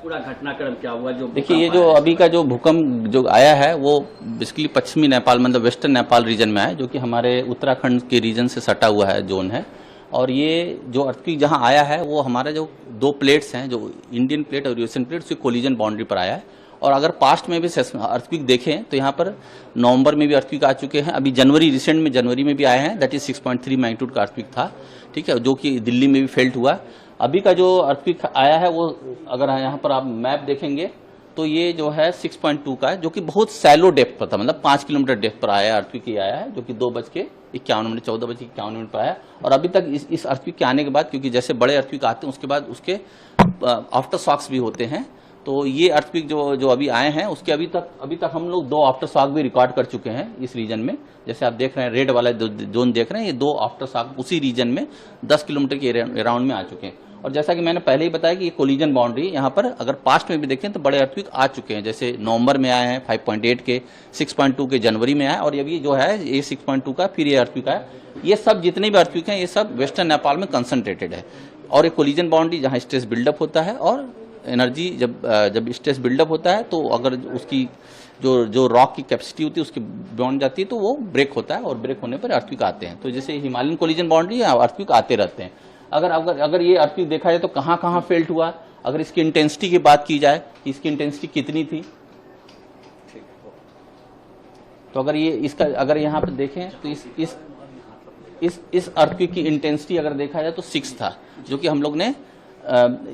पूरा घटनाक्रम क्या हुआ? जो देखिए, ये जो अभी का जो भूकंप जो आया है वो बेसिकली पश्चिमी नेपाल मतलब वेस्टर्न नेपाल रीजन में है, जो कि हमारे उत्तराखंड के रीजन से सटा हुआ है जोन है। और ये जो अर्थक्वेक जहां आया है वो हमारे जो दो प्लेट्स हैं, जो इंडियन प्लेट और यूएसएन प्लेट, उसकी कोलिजन बाउंड्री पर आया है। और अगर पास्ट में भी अर्थक्वेक देखें तो यहाँ पर नवंबर में भी अर्थक्वेक आ चुके हैं, अभी रिसेंट में जनवरी में भी आए हैं, दैट इज 6.3 मैग्नीट्यूड का अर्थक्वेक था, ठीक है, जो कि दिल्ली में भी फेल्ट हुआ। अभी का जो अर्थक्वेक आया है वो अगर यहाँ पर आप मैप देखेंगे तो ये जो है 6.2 का है, जो कि बहुत सैलो डेप्थ पर था, मतलब 5 किलोमीटर डेप्थ पर आया अर्थक्वेक ही आया है, जो कि 14:51 पर आया। और अभी तक इस अर्थक्वेक के आने के बाद, क्योंकि जैसे बड़े अर्थक्वेक आते हैं उसके बाद उसके आफ्टर शॉक्स भी होते हैं, तो ये अर्थक्वेक जो अभी आए हैं उसके अभी तक हम लोग 2 आफ्टर शॉक भी रिकॉर्ड कर चुके हैं इस रीजन में। जैसे आप देख रहे हैं रेड वाला जोन देख रहे हैं, ये 2 आफ्टर शॉक उसी रीजन में 10 किलोमीटर के अराउंड में आ चुके हैं। और जैसा कि मैंने पहले ही बताया कि ये कोलिजन बाउंड्री यहाँ पर अगर पास्ट में भी देखें तो बड़े अर्थक्वेक आ चुके हैं, जैसे नवंबर में आए हैं 5.8 के, 6.2 के जनवरी में आए, और ये भी जो है ये 6.2 का फिर ये अर्थक्वेक है। ये सब जितने भी अर्थक्वेक हैं ये सब वेस्टर्न नेपाल में कंसंट्रेटेड है। और ये कोलिजन बाउंड्री जहाँ स्ट्रेस बिल्डअप होता है और एनर्जी जब स्ट्रेस बिल्डअप होता है तो अगर उसकी जो रॉक की कैपेसिटी होती है उसकी बियॉन्ड जाती है तो वो ब्रेक होता है, और ब्रेक होने पर अर्थक्वेक आते हैं। तो जैसे हिमालयन कोलिजन बाउंड्री अर्थक्वेक आते रहते हैं। अगर ये अर्थक्वेक देखा जाए तो कहाँ कहाँ फेल्ट हुआ, अगर इसकी इंटेंसिटी की बात की जाए कि इसकी इंटेंसिटी कितनी थी, तो अगर यहाँ पर देखें तो इस अर्थक्वेक की इंटेंसिटी अगर देखा जाए तो 6 था, जो कि हम लोग ने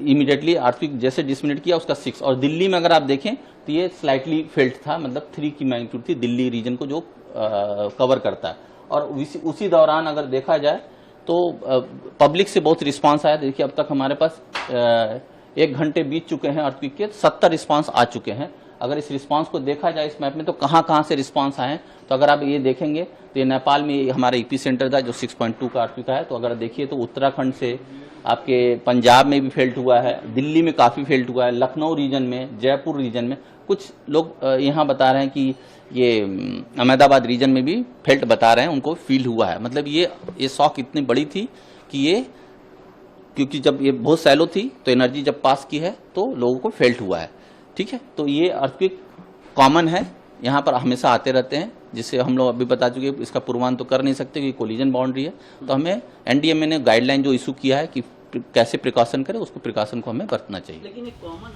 इमीडिएटली अर्थक्वेक जैसे डिसमिनेट किया उसका 6। और दिल्ली में अगर आप देखें तो ये स्लाइटली फेल्ट था, मतलब 3 की मैग्नीट्यूड थी दिल्ली रीजन को जो कवर करता है। और उसी दौरान अगर देखा जाए तो पब्लिक से बहुत रिस्पांस आया। देखिए अब तक हमारे पास 1 घंटे बीत चुके हैं अर्थक्वेक के, 70 रिस्पांस आ चुके हैं। अगर इस रिस्पांस को देखा जाए इस मैप में तो कहाँ कहाँ से रिस्पांस आए हैं, तो अगर आप ये देखेंगे तो ये नेपाल में हमारा ईपी सेंटर था जो 6.2 का अर्थक्वेक है। तो अगर देखिए तो उत्तराखंड से आपके पंजाब में भी फेल्ट हुआ है, दिल्ली में काफ़ी फेल्ट हुआ है, लखनऊ रीजन में, जयपुर रीजन में, कुछ लोग यहाँ बता रहे हैं कि ये अहमदाबाद रीजन में भी फेल्ट बता रहे हैं उनको फील हुआ है। मतलब ये शॉक इतनी बड़ी थी कि ये, क्योंकि जब ये बहुत सैलो थी तो एनर्जी जब पास की है तो लोगों को फेल्ट हुआ है, ठीक है। तो ये अर्थक्वेक कॉमन है, यहाँ पर हमेशा आते रहते हैं, जिससे हम लोग अभी बता चुके हैं इसका पूर्वान तो कर नहीं सकते क्योंकि कोलिजन बाउंड्री है। तो हमें एनडीएमए ने गाइडलाइन जो इशू किया है कि कैसे प्रिकॉशन करें, उसको प्रिकॉशन को हमें बरतना चाहिए। लेकिन एक कॉमन